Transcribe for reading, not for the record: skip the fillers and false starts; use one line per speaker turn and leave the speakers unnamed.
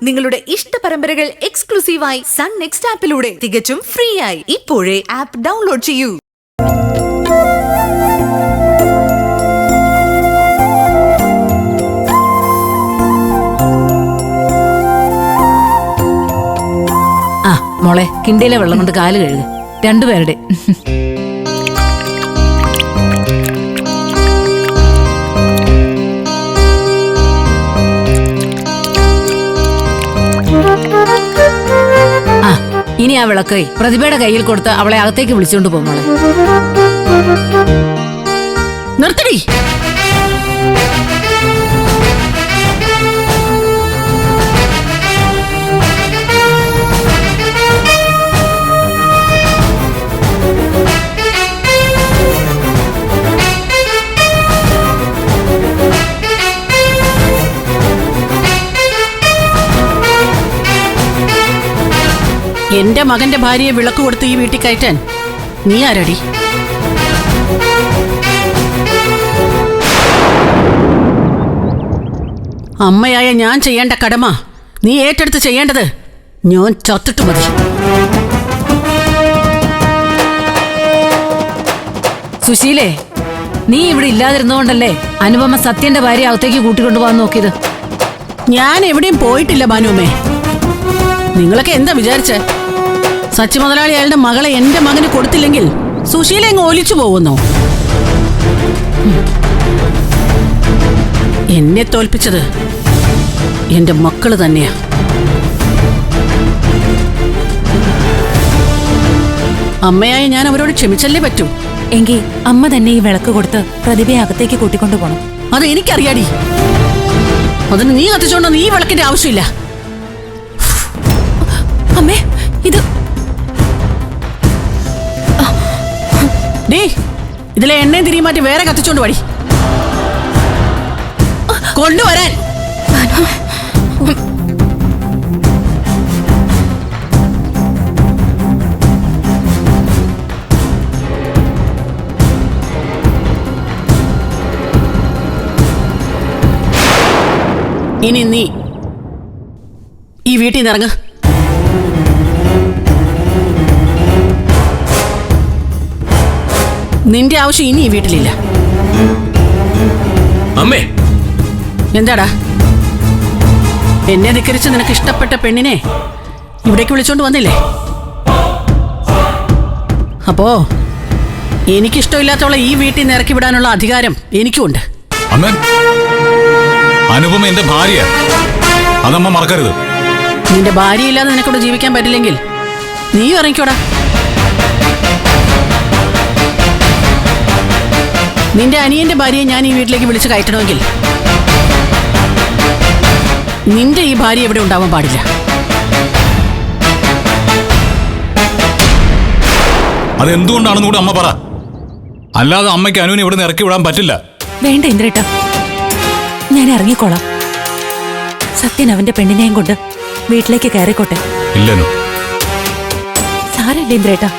നിങ്ങളുടെ ഇഷ്ട പരമ്പരകൾ എക്സ്ക്ലൂസീവായി സൺ നെക്സ്റ്റ് ആപ്പിലൂടെ തികച്ചും ഫ്രീ ആയി ഇപ്പോഴേ ആപ്പ് ഡൗൺലോഡ് ചെയ്യൂ.
മോളെ കിണ്ടിയിലെ വെള്ളം കൊണ്ട് കാല് കഴുകുക, രണ്ടുപേരുടെ. ഇനി ആ വിളക്ക് പ്രതിഭയുടെ കയ്യിൽ കൊടുത്ത് അവളെ അകത്തേക്ക് വിളിച്ചുകൊണ്ട് പോകും. മോളെ നിർത്തടി.
എന്റെ മകന്റെ ഭാര്യയെ വിളക്ക് കൊടുത്ത് ഈ വീട്ടിൽ കയറ്റാൻ നീ ആരടി? അമ്മയായ ഞാൻ ചെയ്യേണ്ട കടമ നീ ഏറ്റെടുത്ത് ചെയ്യേണ്ടത് ഞാൻ ചത്തിട്ട് മതി.
സുശീലേ, നീ ഇവിടെ ഇല്ലാതിരുന്നോണ്ടല്ലേ അനുപമ സത്യന്റെ ഭാര്യ അകത്തേക്ക് കൂട്ടിക്കൊണ്ടുപോകാൻ നോക്കിയത്?
ഞാൻ എവിടെയും പോയിട്ടില്ല ഭാനുമ്മേ. നിങ്ങളൊക്കെ എന്താ വിചാരിച്ചേ? സച്ചി മുതലാളി അയാളുടെ മകളെ എന്റെ മകന് കൊടുത്തില്ലെങ്കിൽ സുശീല എങ്ങ് ഒലിച്ചു പോകുന്നു. എന്നെ തോൽപ്പിച്ചത് എന്റെ മക്കള് തന്നെയാ. അമ്മയായ ഞാൻ അവരോട് ക്ഷമിച്ചല്ലേ പറ്റൂ.
എങ്കിൽ അമ്മ തന്നെ ഈ വിളക്ക് കൊടുത്ത് പ്രതിഭയെ അകത്തേക്ക് കൂട്ടിക്കൊണ്ടു പോണം.
അത് എനിക്കറിയാടി. അതിന് നീ കത്തിച്ചോണ്ടോ നീ വിളക്കിന്റെ ആവശ്യമില്ല.
അമ്മേ, ഇത്
ഇതിലെ എണ്ണയും തിരിയും മാറ്റി വേറെ കത്തിച്ചോണ്ട് പടി കൊണ്ടുവരാൻ. ഇനി നീ ഈ വീട്ടിൽ നിന്ന് ഇറങ്ങ്. നിന്റെ ആവശ്യം ഇനി ഈ വീട്ടിലില്ല.
അമ്മേ,
എന്താടാ? എന്നെ ധിക്കരിച്ച് നിനക്ക് ഇഷ്ടപ്പെട്ട പെണ്ണിനെ ഇവിടേക്ക് വിളിച്ചോണ്ട് വന്നില്ലേ? അപ്പോ എനിക്കിഷ്ടമില്ലാത്തവളെ ഈ വീട്ടിൽ നിന്ന് ഇറക്കി വിടാനുള്ള അധികാരം എനിക്കുമുണ്ട്.
അമ്മേ, അനുപമ എന്റെ ഭാര്യ, അതമ്മ മറക്കരുത്.
നിന്റെ ഭാര്യയില്ലാതെ നിനക്കൂടെ ജീവിക്കാൻ പറ്റില്ലെങ്കിൽ നീ ഇറങ്ങിക്കോടാ. നിന്റെ അനിയന്റെ ഭാര്യയെ ഞാൻ ഈ വീട്ടിലേക്ക് വിളിച്ച് കയറ്റണമെങ്കിൽ നിന്റെ ഈ ഭാര്യ എവിടെ ഉണ്ടാവാൻ പാടില്ല.
അതെന്തുകൊണ്ടാണെന്ന് കൂടെ അമ്മ പറ. അല്ലാതെ അമ്മയ്ക്ക് അനുവിനെ ഇവിടെ നിന്ന് ഇറക്കി വിടാൻ പറ്റില്ല.
വേണ്ട ഇന്ദ്രേട്ടാ, ഞാൻ ഇറങ്ങിക്കോളാം. സത്യൻ അവന്റെ പെണ്ണിനെയും കൊണ്ട് വീട്ടിലേക്ക് കയറിക്കോട്ടെ.
ഇല്ലെന്നു
സാരമില്ല ഇന്ദ്രേട്ടാ.